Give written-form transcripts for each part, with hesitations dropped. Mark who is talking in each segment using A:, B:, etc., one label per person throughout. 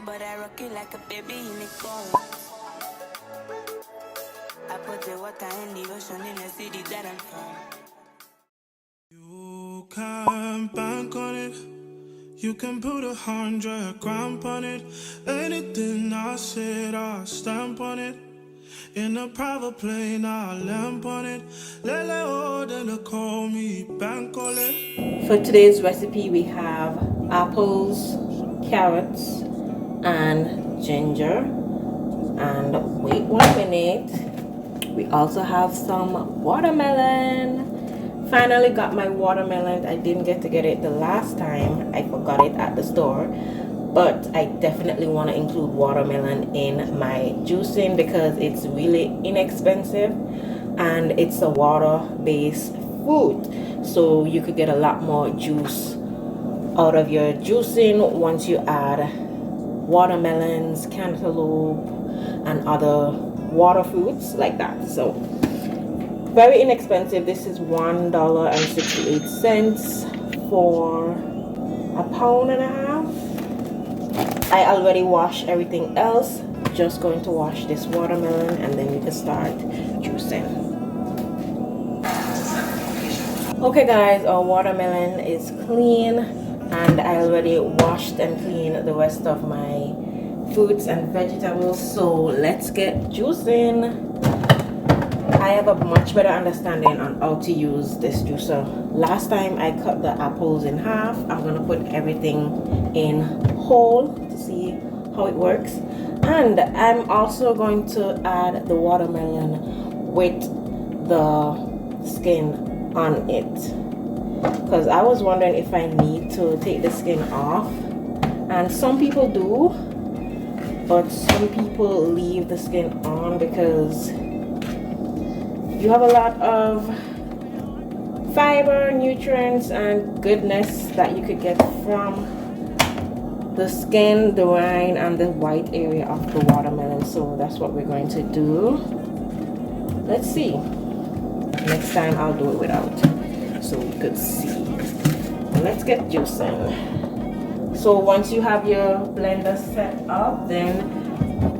A: But I rock it like a baby in the car. I put the water in the ocean in the city that I'm from.
B: You can bank on it. You can put 100 grand on it. Anything I said, I stamp on it. In a private plane, I lamp on it. Lele oh, then they call me bank on it.
C: For today's recipe, we have apples, carrots, and ginger. And wait 1 minute. We also have some watermelon. Finally got my watermelon. I didn't get to get it the last time. I forgot it at the store. But I definitely want to include watermelon in my juicing because it's really inexpensive and it's a water-based food. So you could get a lot more juice out of your juicing once you add watermelons, cantaloupe, and other water fruits like that. So very inexpensive. This is $1.68 for a pound and a half. I already washed everything else. Just going to wash this watermelon and then we can start juicing. Okay guys, our watermelon is clean and I already washed and cleaned the rest of my fruits and vegetables, so let's get juicing. I have a much better understanding on how to use this juicer. Last time I cut the apples in half. I'm gonna put everything in whole to see how it works, and I'm also going to add the watermelon with the skin on it because I was wondering if I need to take the skin off, and some people do, but some people leave the skin on because you have a lot of fiber, nutrients, and goodness that you could get from the skin, the rind, and the white area of the watermelon. So that's what we're going to do. Let's see. Next time I'll do it without so we could see. And let's get juicing. So once you have your blender set up, then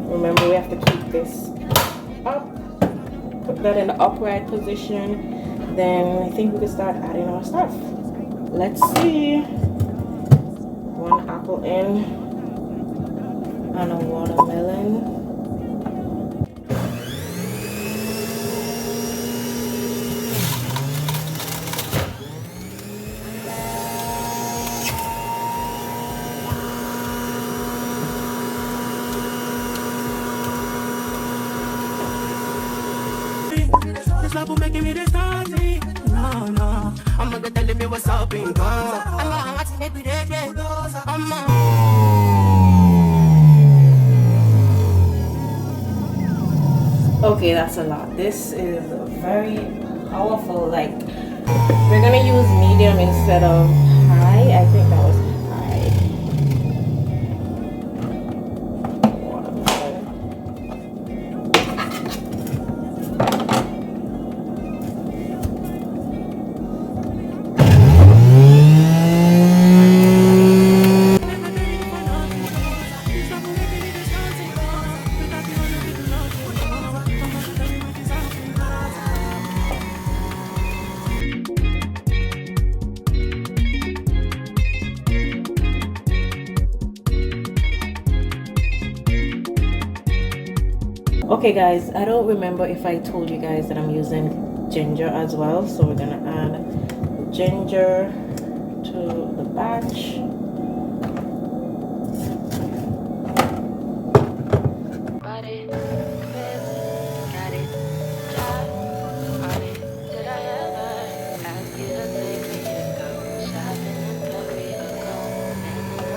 C: remember we have to keep this up. Put that in the upright position. Then I think we can start adding our stuff. Let's see. 1 apple in and a watermelon.
B: Making me this naughty. No, I'm gonna tell me what's up and go. I'm gonna make me that.
C: Okay, that's a lot. This is very powerful. Like, we're gonna use medium instead of high. I think that was high. Okay guys, I don't remember if I told you guys that I'm using ginger as well, so we're gonna add ginger to the batch.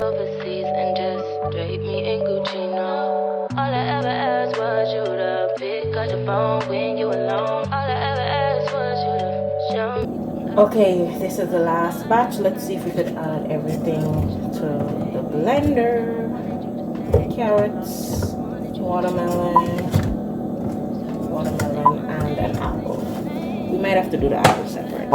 A: Overseas and just drape me in Gucci, no. All I ever asked was you to pick up the phone when you alone. All I ever asked was you to show me.
C: Okay, this is the last batch. Let's see if we could add everything to the blender. Carrots, watermelon, and an apple. We might have to do the apple separately.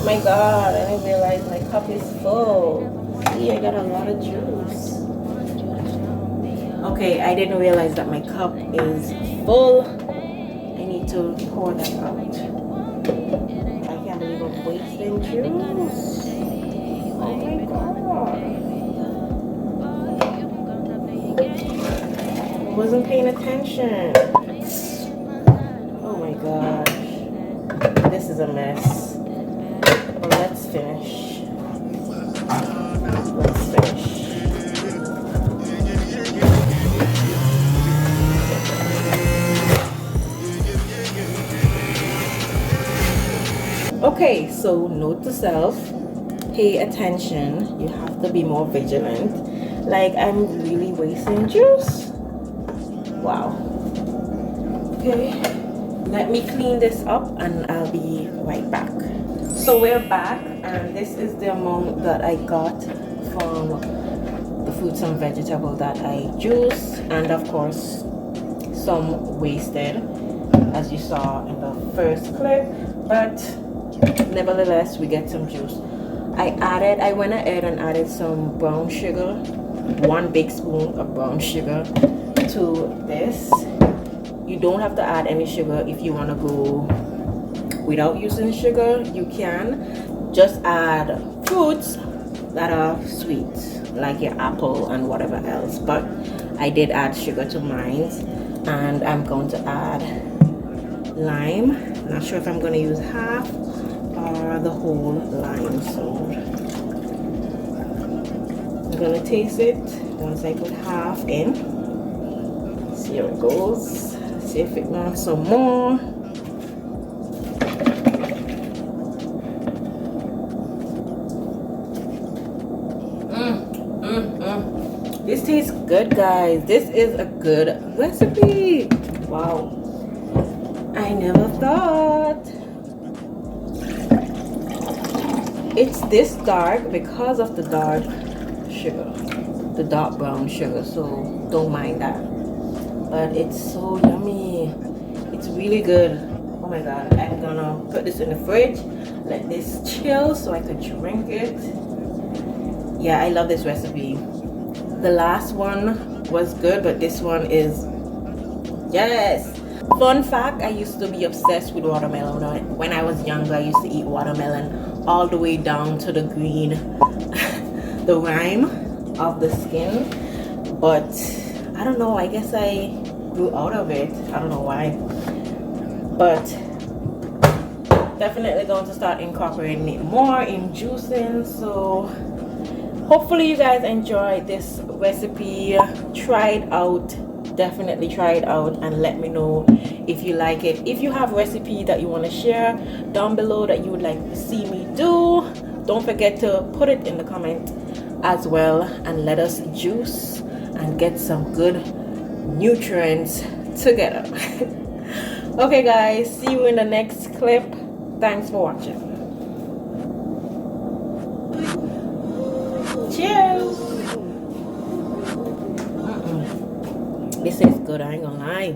C: My god, I didn't realize my cup is full. See, I got a lot of juice. Okay, I didn't realize that my cup is full. I need to pour that out. I can't believe I'm wasting juice. Oh my god. I wasn't paying attention. Oh my gosh. This is a mess. Well, let's finish. Let's finish. Okay, so note to self, pay attention. You have to be more vigilant. Like, I'm really wasting juice. Wow. Okay, let me clean this up and I'll be right back. So we're back, and this is the amount that I got from the fruits and vegetables that I juiced, and of course some wasted, as you saw in the first clip, but nevertheless we get some juice. I went ahead and added some brown sugar, 1 big spoon of brown sugar to this. You don't have to add any sugar. If you want to go without using sugar, you can. Just add fruits that are sweet, like your apple and whatever else, but I did add sugar to mine. And I'm going to add lime. Not sure if I'm going to use half or the whole lime, so I'm going to taste it once I put half in. See how it goes. See if it wants some more. This tastes good, guys. This is a good recipe. Wow. I never thought. It's this dark because of the dark sugar, the dark brown sugar, so don't mind that. But it's so yummy. It's really good. Oh my god. I'm gonna put this in the fridge, let this chill so I could drink it. Yeah, I love this recipe. The last one was good, but this one is, yes. Fun fact, I used to be obsessed with watermelon. When I was younger, I used to eat watermelon all the way down to the green, the rind of the skin. But I don't know, I guess I grew out of it. I don't know why. But definitely going to start incorporating it more in juicing. So hopefully you guys enjoyed this recipe. Try it out. Definitely try it out and let me know if you like it. If you have a recipe that you want to share down below that you would like to see me do, don't forget to put it in the comment as well, and let us juice and get some good nutrients together. Okay guys, see you in the next clip. Thanks for watching. Cheers. This is good, I ain't gonna lie.